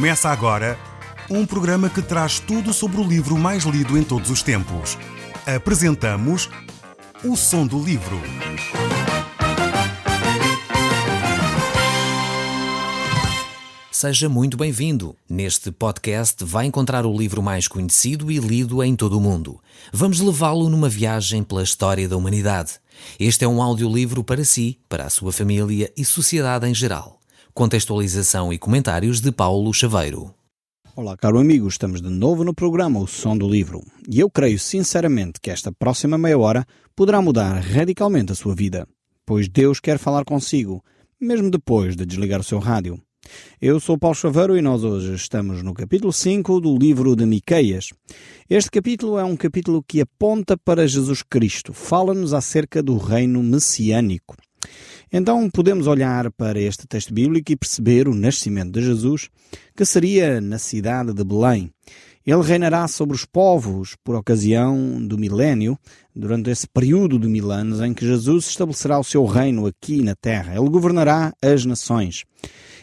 Começa agora um programa que traz tudo sobre o livro mais lido em todos os tempos. Apresentamos O Som do Livro. Seja muito bem-vindo. Neste podcast vai encontrar o livro mais conhecido e lido em todo o mundo. Vamos levá-lo numa viagem pela história da humanidade. Este é um audiolivro para si, para a sua família e sociedade em geral. Contextualização e comentários de Paulo Chaveiro. Olá, caro amigo, estamos de novo no programa O Som do Livro. E eu creio sinceramente que esta próxima meia hora poderá mudar radicalmente a sua vida, pois Deus quer falar consigo, mesmo depois de desligar o seu rádio. Eu sou Paulo Chaveiro e nós hoje estamos no capítulo 5 do livro de Miqueias. Este capítulo é um capítulo que aponta para Jesus Cristo, fala-nos acerca do reino messiânico. Então podemos olhar para este texto bíblico e perceber o nascimento de Jesus, que seria na cidade de Belém. Ele reinará sobre os povos por ocasião do milénio, durante esse período de 1000 anos em que Jesus estabelecerá o seu reino aqui na terra. Ele governará as nações.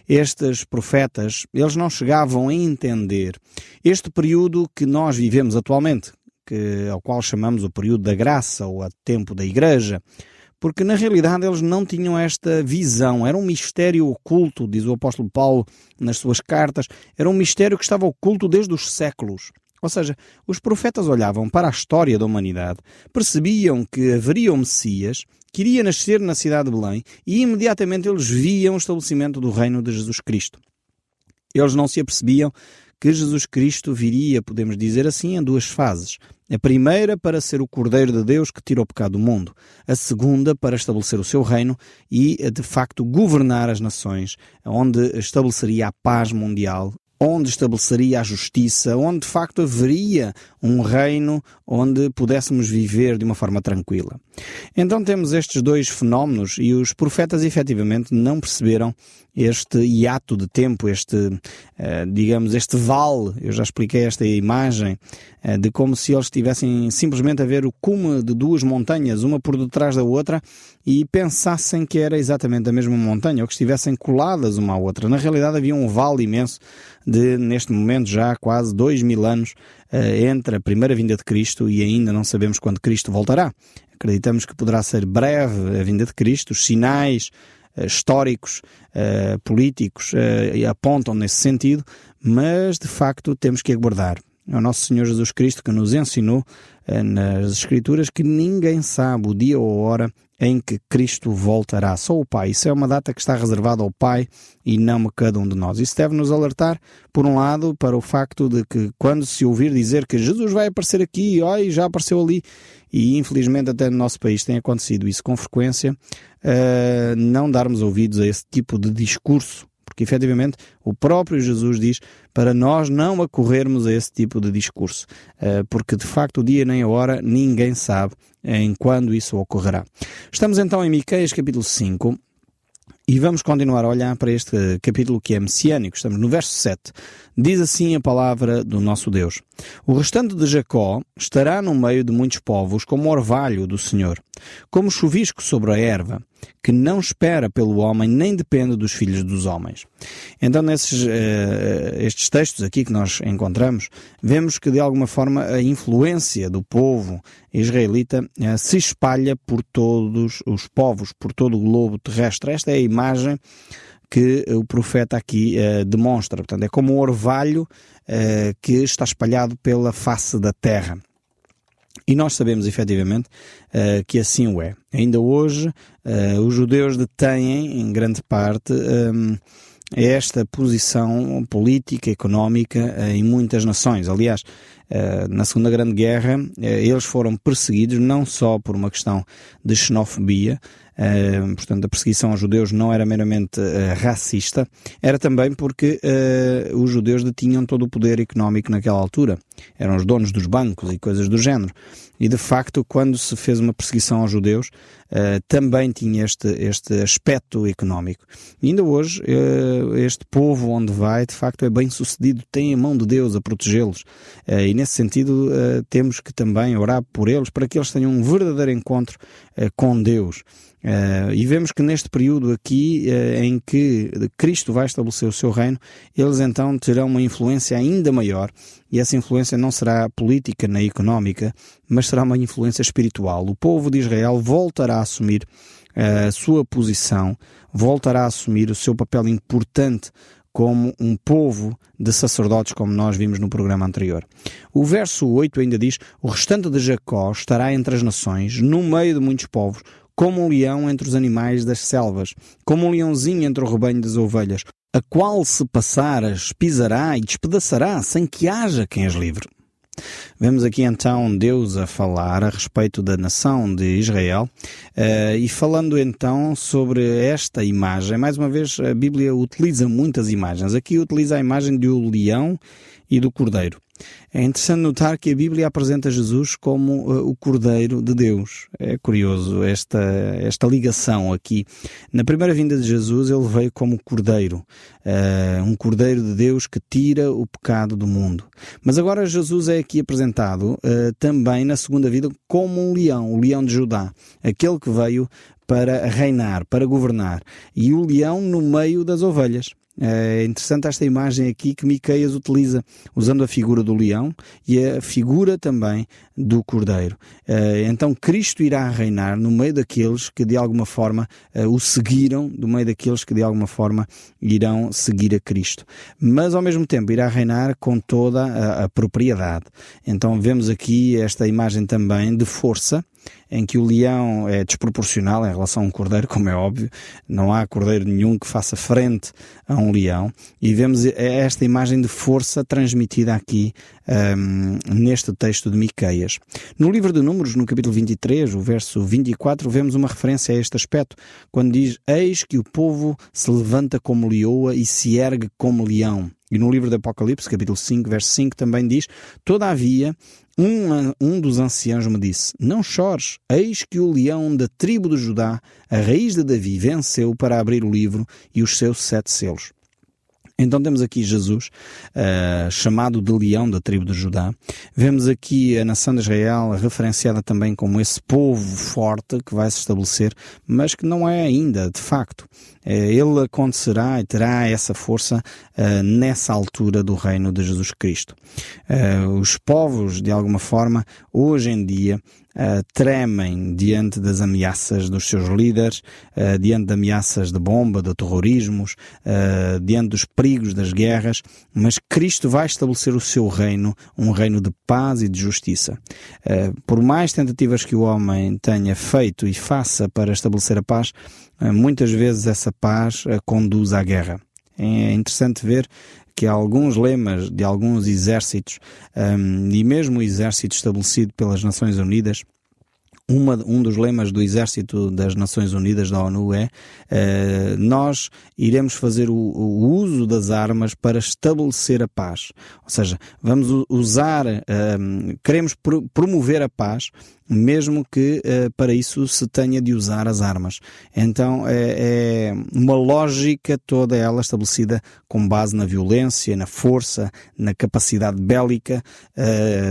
Estes profetas, eles não chegavam a entender este período que nós vivemos atualmente, ao qual chamamos o período da graça ou o tempo da igreja, porque na realidade eles não tinham esta visão. Era um mistério oculto, diz o apóstolo Paulo nas suas cartas, era um mistério que estava oculto desde os séculos. Ou seja, os profetas olhavam para a história da humanidade, percebiam que haveria um Messias, que iria nascer na cidade de Belém, e imediatamente eles viam o estabelecimento do reino de Jesus Cristo. Eles não se apercebiam que Jesus Cristo viria, podemos dizer assim, em duas fases. A primeira para ser o Cordeiro de Deus que tira o pecado do mundo. A segunda para estabelecer o seu reino e, de facto, governar as nações, onde estabeleceria a paz mundial, onde estabeleceria a justiça, onde de facto haveria um reino onde pudéssemos viver de uma forma tranquila. Então temos estes dois fenómenos e os profetas efetivamente não perceberam este hiato de tempo, este vale. Eu já expliquei esta imagem de como se eles estivessem simplesmente a ver o cume de duas montanhas, uma por detrás da outra, e pensassem que era exatamente a mesma montanha, ou que estivessem coladas uma à outra. Na realidade havia um vale imenso de, neste momento, já quase 2000 anos entre a primeira vinda de Cristo e ainda não sabemos quando Cristo voltará. Acreditamos que poderá ser breve a vinda de Cristo. Os sinais históricos, políticos apontam nesse sentido, mas de facto temos que aguardar. É o nosso Senhor Jesus Cristo que nos ensinou nas Escrituras que ninguém sabe o dia ou a hora em que Cristo voltará. Só o Pai. Isso é uma data que está reservada ao Pai e não a cada um de nós. Isso deve nos alertar, por um lado, para o facto de que quando se ouvir dizer que Jesus vai aparecer aqui, e já apareceu ali, e infelizmente até no nosso país tem acontecido isso com frequência, não darmos ouvidos a esse tipo de discurso. Porque, efetivamente, o próprio Jesus diz para nós não acorrermos a esse tipo de discurso. Porque, de facto, o dia nem a hora ninguém sabe em quando isso ocorrerá. Estamos então em Miqueias capítulo 5 e vamos continuar a olhar para este capítulo que é messiânico. Estamos no verso 7. Diz assim a palavra do nosso Deus: O restante de Jacó estará no meio de muitos povos como orvalho do Senhor, como chuvisco sobre a erva, que não espera pelo homem nem depende dos filhos dos homens. Então, estes textos aqui que nós encontramos, vemos que de alguma forma a influência do povo israelita se espalha por todos os povos, por todo o globo terrestre. Esta é a imagem que o profeta aqui demonstra. Portanto, é como um orvalho que está espalhado pela face da terra. E nós sabemos, efetivamente, que assim o é. Ainda hoje, os judeus detêm, em grande parte, esta posição política, económica em muitas nações. Aliás, na Segunda Grande Guerra, eles foram perseguidos não só por uma questão de xenofobia, portanto a perseguição aos judeus não era meramente racista, era também porque os judeus detinham todo o poder económico naquela altura, eram os donos dos bancos e coisas do género, e de facto quando se fez uma perseguição aos judeus também tinha este aspecto económico. E ainda hoje este povo onde vai de facto é bem sucedido, tem a mão de Deus a protegê-los, e nesse sentido temos que também orar por eles para que eles tenham um verdadeiro encontro com Deus. E vemos que neste período aqui em que Cristo vai estabelecer o seu reino, eles então terão uma influência ainda maior, e essa influência não será política nem económica, mas será uma influência espiritual. O povo de Israel voltará a assumir a sua posição, voltará a assumir o seu papel importante como um povo de sacerdotes, como nós vimos no programa anterior. O verso 8 ainda diz: o restante de Jacó estará entre as nações, no meio de muitos povos, como um leão entre os animais das selvas, como um leãozinho entre o rebanho das ovelhas, a qual se passar as pisará e despedaçará, sem que haja quem as livre. Vemos aqui então Deus a falar a respeito da nação de Israel e falando então sobre esta imagem. Mais uma vez a Bíblia utiliza muitas imagens. Aqui utiliza a imagem do leão e do cordeiro. É interessante notar que a Bíblia apresenta Jesus como o Cordeiro de Deus. É curioso esta ligação aqui. Na primeira vinda de Jesus, ele veio como Cordeiro, um Cordeiro de Deus que tira o pecado do mundo. Mas agora Jesus é aqui apresentado também na segunda vida como um leão, o leão de Judá, aquele que veio para reinar, para governar, e o leão no meio das ovelhas. É interessante esta imagem aqui que Miqueias utiliza, usando a figura do leão e a figura também do cordeiro. Então Cristo irá reinar no meio daqueles que de alguma forma o seguiram, no meio daqueles que de alguma forma irão seguir a Cristo. Mas ao mesmo tempo irá reinar com toda a propriedade. Então vemos aqui esta imagem também de força, em que o leão é desproporcional em relação a um cordeiro, como é óbvio. Não há cordeiro nenhum que faça frente a um leão. E vemos esta imagem de força transmitida aqui neste texto de Miqueias. No livro de Números, no capítulo 23, o verso 24, vemos uma referência a este aspecto, quando diz: eis que o povo se levanta como leoa e se ergue como leão. E no livro de Apocalipse, capítulo 5, verso 5, também diz: todavia, um dos anciãos me disse: não chores, eis que o leão da tribo de Judá, a raiz de Davi, venceu para abrir o livro e os seus 7 selos. Então temos aqui Jesus, chamado de leão da tribo de Judá. Vemos aqui a nação de Israel referenciada também como esse povo forte que vai se estabelecer, mas que não é ainda, de facto. Ele acontecerá e terá essa força nessa altura do reino de Jesus Cristo. Os povos, de alguma forma, hoje em dia, tremem diante das ameaças dos seus líderes, diante de ameaças de bomba, de terrorismos, diante dos perigos das guerras, mas Cristo vai estabelecer o seu reino, um reino de paz e de justiça. Por mais tentativas que o homem tenha feito e faça para estabelecer a paz, muitas vezes essa paz conduz à guerra. É interessante ver que há alguns lemas de alguns exércitos, e mesmo o exército estabelecido pelas Nações Unidas, um dos lemas do Exército das Nações Unidas, da ONU, é nós iremos fazer o uso das armas para estabelecer a paz. Ou seja, vamos usar, queremos promover a paz, mesmo que para isso se tenha de usar as armas. Então é uma lógica toda ela estabelecida com base na violência, na força, na capacidade bélica,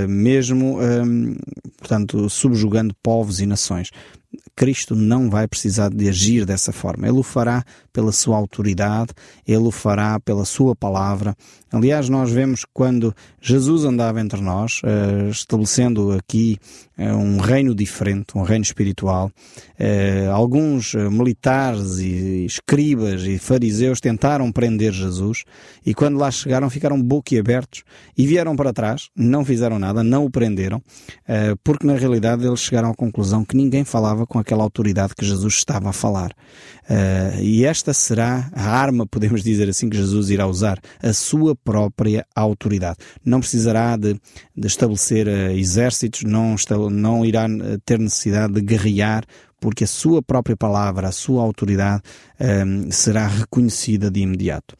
mesmo, portanto, subjugando povos e nações. Cristo não vai precisar de agir dessa forma. Ele o fará pela sua autoridade, ele o fará pela sua palavra. Aliás, nós vemos quando Jesus andava entre nós, estabelecendo aqui um reino diferente, um reino espiritual, alguns militares e escribas e fariseus tentaram prender Jesus e quando lá chegaram ficaram boquiabertos e vieram para trás, não fizeram nada, não o prenderam, porque na realidade eles chegaram à conclusão que ninguém falava com aquela autoridade que Jesus estava a falar. E esta será a arma, podemos dizer assim, que Jesus irá usar, a sua própria autoridade. Não precisará de estabelecer exércitos, não irá ter necessidade de guerrear, porque a sua própria palavra, a sua autoridade será reconhecida de imediato.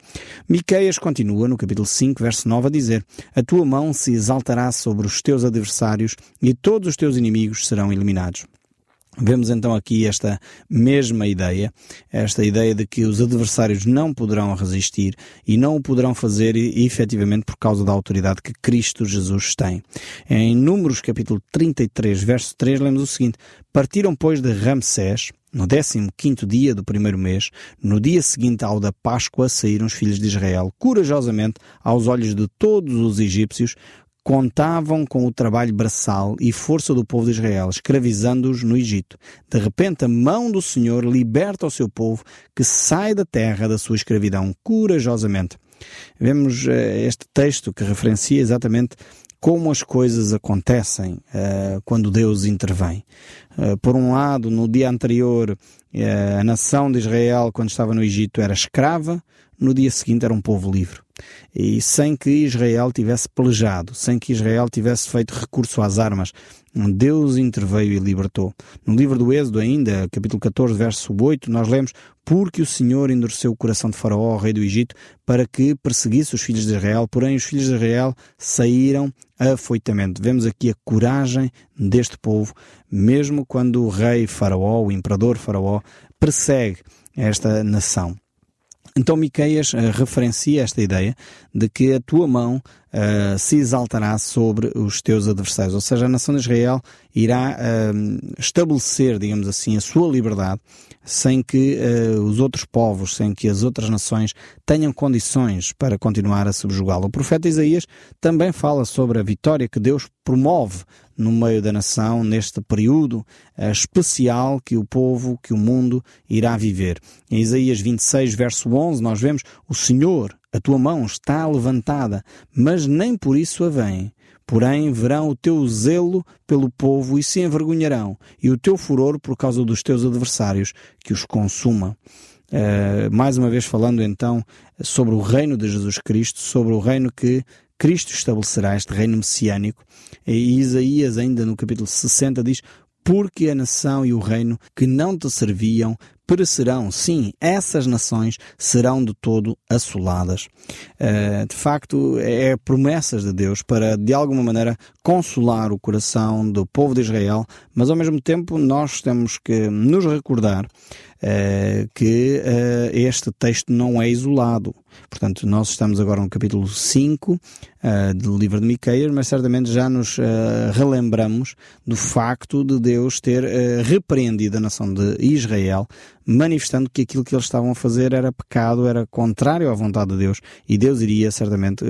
Miqueias continua no capítulo 5, verso 9 a dizer: a tua mão se exaltará sobre os teus adversários e todos os teus inimigos serão eliminados. Vemos então aqui esta mesma ideia, esta ideia de que os adversários não poderão resistir e não o poderão fazer efetivamente por causa da autoridade que Cristo Jesus tem. Em Números capítulo 33, verso 3, lemos o seguinte: partiram, pois, de Ramsés, no 15º dia do primeiro mês, no dia seguinte ao da Páscoa, saíram os filhos de Israel, corajosamente, aos olhos de todos os egípcios, contavam com o trabalho braçal e força do povo de Israel, escravizando-os no Egito. De repente, a mão do Senhor liberta o seu povo, que sai da terra da sua escravidão, corajosamente. Vemos este texto que referencia exatamente como as coisas acontecem quando Deus intervém. Por um lado, no dia anterior, a nação de Israel, quando estava no Egito, era escrava, no dia seguinte era um povo livre. E sem que Israel tivesse pelejado, sem que Israel tivesse feito recurso às armas, Deus interveio e libertou. No livro do Êxodo ainda, capítulo 14, verso 8, nós lemos: porque o Senhor endureceu o coração de Faraó, rei do Egito, para que perseguisse os filhos de Israel, porém os filhos de Israel saíram afoitamente. Vemos aqui a coragem deste povo, mesmo quando o rei Faraó, o imperador Faraó, persegue esta nação. Então Miqueias referencia esta ideia de que a tua mão se exaltará sobre os teus adversários, ou seja, a nação de Israel irá estabelecer, digamos assim, a sua liberdade sem que os outros povos, sem que as outras nações tenham condições para continuar a subjugá-lo. O profeta Isaías também fala sobre a vitória que Deus promove no meio da nação, neste período especial que o povo, que o mundo irá viver. Em Isaías 26, verso 11, nós vemos: o Senhor, a tua mão está levantada, mas nem por isso a vem. Porém, verão o teu zelo pelo povo e se envergonharão, e o teu furor por causa dos teus adversários, que os consuma. Mais uma vez falando então sobre o reino de Jesus Cristo, sobre o reino que Cristo estabelecerá, este reino messiânico. E Isaías ainda no capítulo 60 diz: porque a nação e o reino que não te serviam perecerão. Sim, essas nações serão de todo assoladas. De facto, é promessas de Deus para, de alguma maneira, consolar o coração do povo de Israel, mas ao mesmo tempo nós temos que nos recordar que este texto não é isolado. Portanto, nós estamos agora no capítulo 5 do livro de Miqueias, mas certamente já nos relembramos do facto de Deus ter repreendido a nação de Israel, manifestando que aquilo que eles estavam a fazer era pecado, era contrário à vontade de Deus, e Deus iria certamente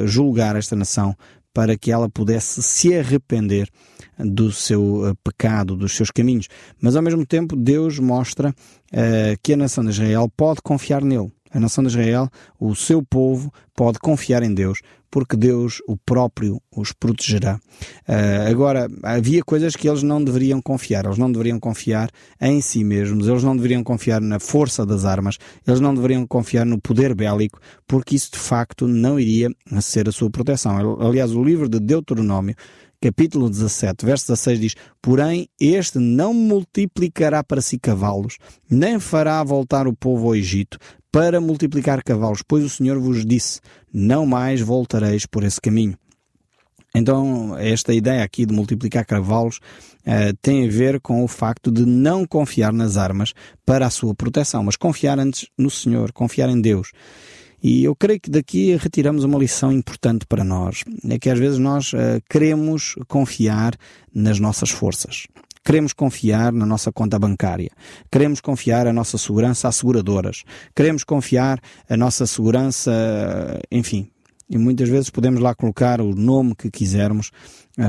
julgar esta nação para que ela pudesse se arrepender do seu pecado, dos seus caminhos. Mas ao mesmo tempo Deus mostra que a nação de Israel pode confiar nele. A nação de Israel, o seu povo, pode confiar em Deus, porque Deus, o próprio, os protegerá. Agora, havia coisas que eles não deveriam confiar. Eles não deveriam confiar em si mesmos. Eles não deveriam confiar na força das armas. Eles não deveriam confiar no poder bélico, porque isso, de facto, não iria ser a sua proteção. Aliás, o livro de Deuteronômio, capítulo 17, verso 16 diz: porém, este não multiplicará para si cavalos, nem fará voltar o povo ao Egito, para multiplicar cavalos, pois o Senhor vos disse: não mais voltareis por esse caminho. Então, esta ideia aqui de multiplicar cavalos tem a ver com o facto de não confiar nas armas para a sua proteção, mas confiar antes no Senhor, confiar em Deus. E eu creio que daqui retiramos uma lição importante para nós. É que às vezes nós queremos confiar nas nossas forças. Queremos confiar na nossa conta bancária. Queremos confiar a nossa segurança às seguradoras. Queremos confiar a nossa segurança, enfim. E muitas vezes podemos lá colocar o nome que quisermos,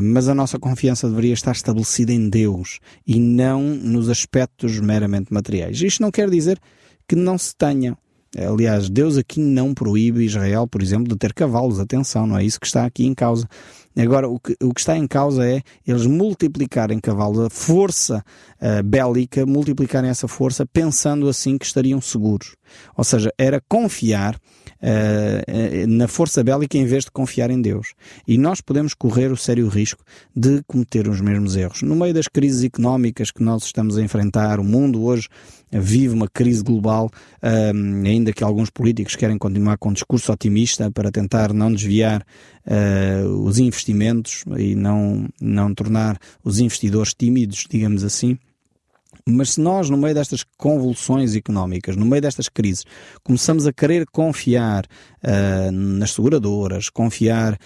mas a nossa confiança deveria estar estabelecida em Deus e não nos aspectos meramente materiais. Isto não quer dizer que não se tenha. Aliás, Deus aqui não proíbe Israel, por exemplo, de ter cavalos. Atenção, não é isso que está aqui em causa. Agora, o que está em causa é eles multiplicarem cavalos, a força bélica, multiplicarem essa força pensando assim que estariam seguros. Ou seja, era confiar na força bélica em vez de confiar em Deus. E nós podemos correr o sério risco de cometer os mesmos erros. No meio das crises económicas que nós estamos a enfrentar, o mundo hoje vive uma crise global, ainda que alguns políticos querem continuar com um discurso otimista para tentar não desviar os investimentos e não tornar os investidores tímidos, digamos assim. Mas se nós, no meio destas convulsões económicas, no meio destas crises, começamos a querer confiar nas seguradoras, confiar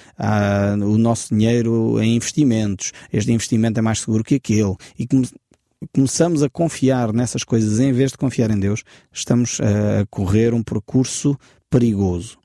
o nosso dinheiro em investimentos, este investimento é mais seguro que aquele, e começamos a confiar nessas coisas em vez de confiar em Deus, estamos a correr um percurso perigoso.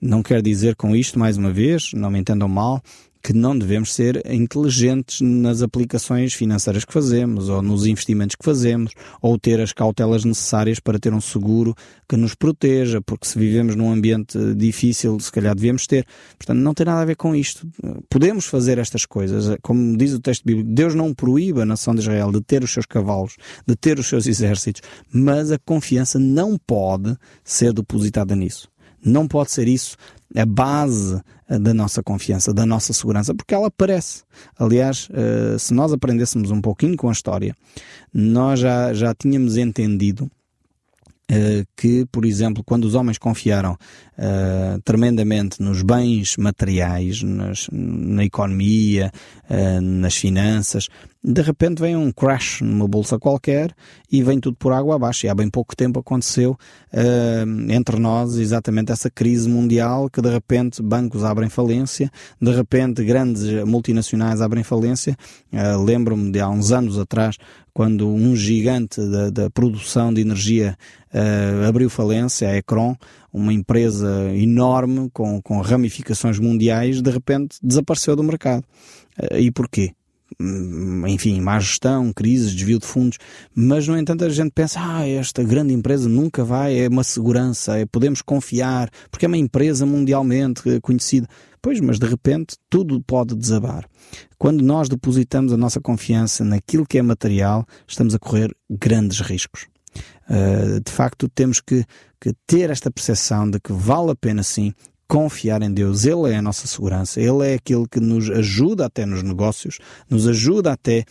Não quero dizer com isto, mais uma vez, não me entendam mal, que não devemos ser inteligentes nas aplicações financeiras que fazemos, ou nos investimentos que fazemos, ou ter as cautelas necessárias para ter um seguro que nos proteja, porque se vivemos num ambiente difícil, se calhar devemos ter. Portanto, não tem nada a ver com isto. Podemos fazer estas coisas. Como diz o texto bíblico, Deus não proíbe a nação de Israel de ter os seus cavalos, de ter os seus exércitos, mas a confiança não pode ser depositada nisso. Não pode ser isso a base da nossa confiança, da nossa segurança, porque ela aparece. Aliás, se nós aprendêssemos um pouquinho com a história, nós já tínhamos entendido que, por exemplo, quando os homens confiaram tremendamente nos bens materiais, na economia, nas finanças, de repente vem um crash numa bolsa qualquer e vem tudo por água abaixo. E há bem pouco tempo aconteceu entre nós exatamente essa crise mundial, que de repente bancos abrem falência, de repente grandes multinacionais abrem falência. Lembro-me de há uns anos atrás, quando um gigante da produção de energia abriu falência, a Ecron, uma empresa enorme com ramificações mundiais, de repente desapareceu do mercado. E porquê? Enfim, má gestão, crises, desvio de fundos, mas no entanto a gente pensa, esta grande empresa nunca vai, é uma segurança, podemos confiar, porque é uma empresa mundialmente conhecida. Pois, mas de repente tudo pode desabar. Quando nós depositamos a nossa confiança naquilo que é material, estamos a correr grandes riscos. De facto, temos que ter esta percepção de que vale a pena sim confiar em Deus. Ele é a nossa segurança, Ele é aquele que nos ajuda até nos negócios, nos ajuda até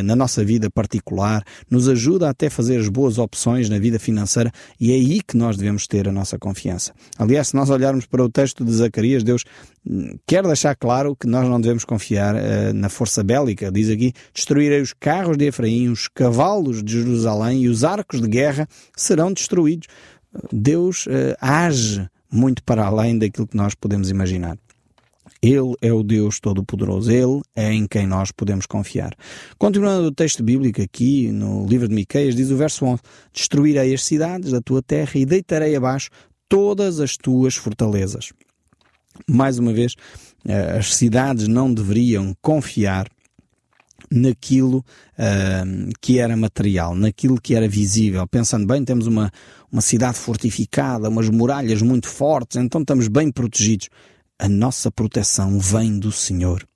na nossa vida particular, nos ajuda até a fazer as boas opções na vida financeira, e é aí que nós devemos ter a nossa confiança. Aliás, se nós olharmos para o texto de Zacarias, Deus quer deixar claro que nós não devemos confiar na força bélica. Diz aqui: destruirei os carros de Efraim, os cavalos de Jerusalém e os arcos de guerra serão destruídos. Deus age muito para além daquilo que nós podemos imaginar. Ele é o Deus Todo-Poderoso. Ele é em quem nós podemos confiar. Continuando o texto bíblico aqui no livro de Miqueias, diz o verso 11: destruirei as cidades da tua terra e deitarei abaixo todas as tuas fortalezas. Mais uma vez, as cidades não deveriam confiar naquilo que era material, naquilo que era visível. Pensando bem, temos uma cidade fortificada, umas muralhas muito fortes, então estamos bem protegidos. A nossa proteção vem do Senhor.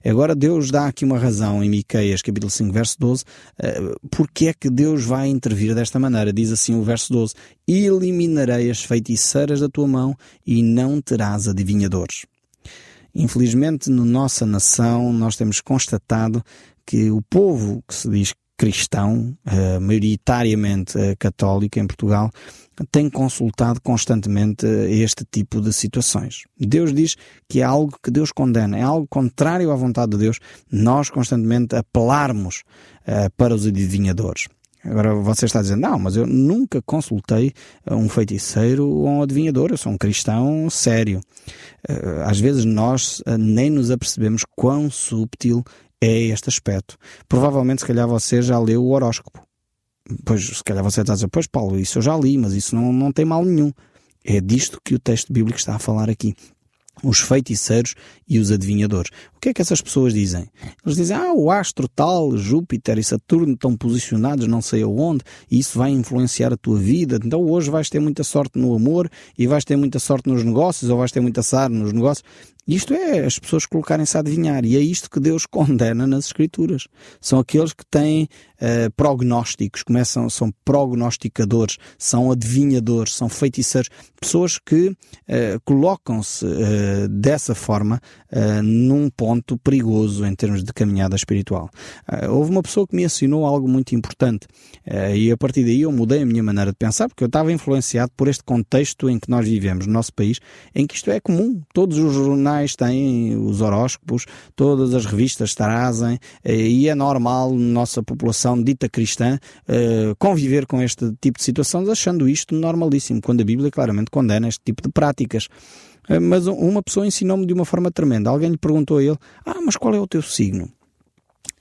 Agora Deus dá aqui uma razão em Miqueias, capítulo 5, verso 12, porque é que Deus vai intervir desta maneira. Diz assim o verso 12: eliminarei as feiticeiras da tua mão e não terás adivinhadores. Infelizmente, na nossa nação, nós temos constatado que o povo que se diz cristão, maioritariamente católico em Portugal, tem consultado constantemente este tipo de situações. Deus diz que é algo que Deus condena, é algo contrário à vontade de Deus, nós constantemente apelarmos para os adivinhadores. Agora você está dizendo: não, mas eu nunca consultei um feiticeiro ou um adivinhador, eu sou um cristão sério. Às vezes nós nem nos apercebemos quão subtil é este aspecto. Provavelmente, se calhar, você já leu o horóscopo. Pois, se calhar você está a dizer: pois Paulo, isso eu já li, mas isso não tem mal nenhum. É disto que o texto bíblico está a falar aqui. Os feiticeiros e os adivinhadores. O que é que essas pessoas dizem? Eles dizem: o astro tal, Júpiter e Saturno estão posicionados não sei aonde, e isso vai influenciar a tua vida, então hoje vais ter muita sorte no amor, e vais ter muita sorte nos negócios, ou vais ter muita azar nos negócios. Isto é as pessoas colocarem-se a adivinhar, e é isto que Deus condena nas Escrituras. São aqueles que têm prognósticos, são prognosticadores, são adivinhadores, são feiticeiros, pessoas que colocam-se dessa forma num ponto perigoso em termos de caminhada espiritual. Houve uma pessoa que me ensinou algo muito importante, e a partir daí eu mudei a minha maneira de pensar, porque eu estava influenciado por este contexto em que nós vivemos no nosso país, em que isto é comum. Todos os jornais jornais têm os horóscopos, todas as revistas trazem, e é normal na nossa população dita cristã conviver com este tipo de situações, achando isto normalíssimo, quando a Bíblia claramente condena este tipo de práticas. Mas uma pessoa ensinou-me de uma forma tremenda. Alguém lhe perguntou a ele: mas qual é o teu signo?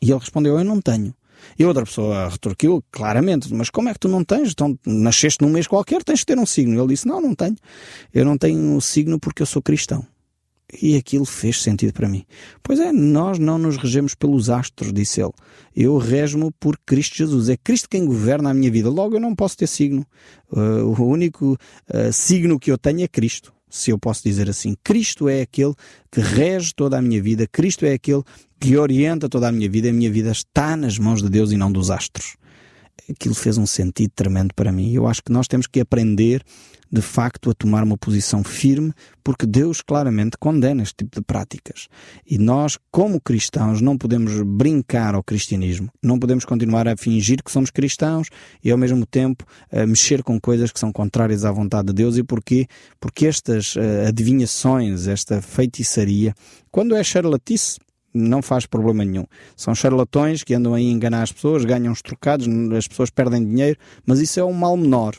E ele respondeu: eu não tenho. E outra pessoa retorquiu claramente: mas como é que tu não tens? Então, nasceste num mês qualquer, tens de ter um signo. Ele disse: não tenho. Eu não tenho um signo porque eu sou cristão. E aquilo fez sentido para mim. Pois é, nós não nos regemos pelos astros, disse ele. Eu rego-me por Cristo Jesus. É Cristo quem governa a minha vida. Logo eu não posso ter signo. O único signo que eu tenho é Cristo, se eu posso dizer assim. Cristo é aquele que rege toda a minha vida. Cristo é aquele que orienta toda a minha vida. A minha vida está nas mãos de Deus e não dos astros. Aquilo fez um sentido tremendo para mim. Eu acho que nós temos que aprender, de facto, a tomar uma posição firme, porque Deus claramente condena este tipo de práticas. E nós, como cristãos, não podemos brincar ao cristianismo. Não podemos continuar a fingir que somos cristãos e, ao mesmo tempo, a mexer com coisas que são contrárias à vontade de Deus. E porquê? Porque estas adivinhações, esta feitiçaria, quando é charlatice, não faz problema nenhum. São charlatões que andam aí a enganar as pessoas, ganham os trocados, as pessoas perdem dinheiro, mas isso é um mal menor.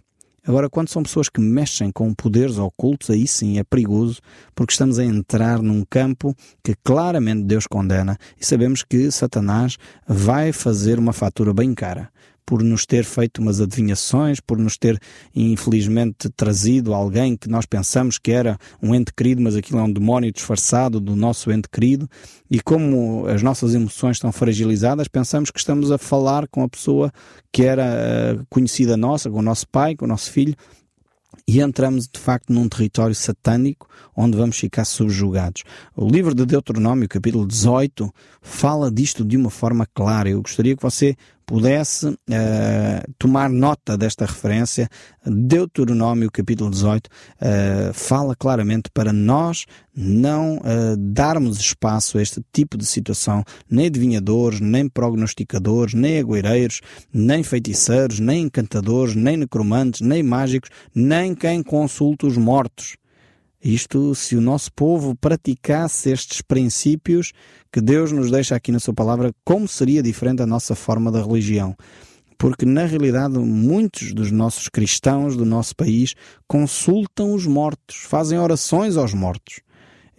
Agora, quando são pessoas que mexem com poderes ocultos, aí sim é perigoso, porque estamos a entrar num campo que claramente Deus condena, e sabemos que Satanás vai fazer uma fatura bem cara por nos ter feito umas adivinhações, por nos ter, infelizmente, trazido alguém que nós pensamos que era um ente querido, mas aquilo é um demónio disfarçado do nosso ente querido, e como as nossas emoções estão fragilizadas, pensamos que estamos a falar com a pessoa que era conhecida nossa, com o nosso pai, com o nosso filho, e entramos de facto num território satânico onde vamos ficar subjugados. O livro de Deuteronômio, capítulo 18, fala disto de uma forma clara. Eu gostaria que você pudesse tomar nota desta referência. Deuteronômio, capítulo 18, fala claramente para nós não darmos espaço a este tipo de situação, nem adivinhadores, nem prognosticadores, nem agoireiros, nem feiticeiros, nem encantadores, nem necromantes, nem mágicos, nem quem consulta os mortos. Isto, se o nosso povo praticasse estes princípios que Deus nos deixa aqui na sua palavra, como seria diferente a nossa forma de religião? Porque, na realidade, muitos dos nossos cristãos do nosso país consultam os mortos, fazem orações aos mortos.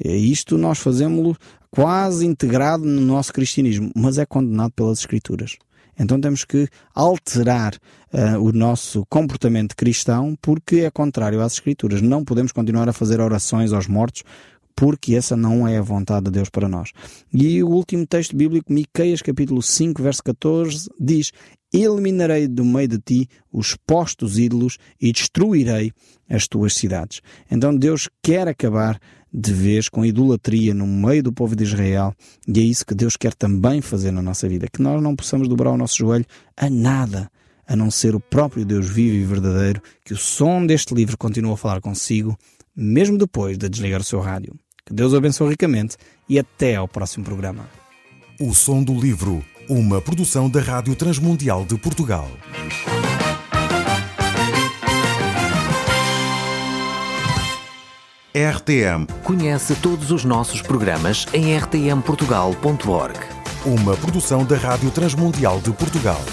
E isto nós fazemos-lo quase integrado no nosso cristianismo, mas é condenado pelas Escrituras. Então temos que alterar o nosso comportamento cristão, porque é contrário às Escrituras. Não podemos continuar a fazer orações aos mortos, porque essa não é a vontade de Deus para nós. E o último texto bíblico, Miqueias capítulo 5, verso 14, diz: eliminarei do meio de ti os postos ídolos e destruirei as tuas cidades. Então Deus quer acabar de vez com a idolatria no meio do povo de Israel, e é isso que Deus quer também fazer na nossa vida, que nós não possamos dobrar o nosso joelho a nada, a não ser o próprio Deus vivo e verdadeiro, que o som deste livro continua a falar consigo, mesmo depois de desligar o seu rádio. Que Deus o abençoe ricamente e até ao próximo programa. O Som do Livro, uma produção da Rádio Transmundial de Portugal. RTM. Conhece todos os nossos programas em rtmportugal.org. Uma produção da Rádio Transmundial de Portugal.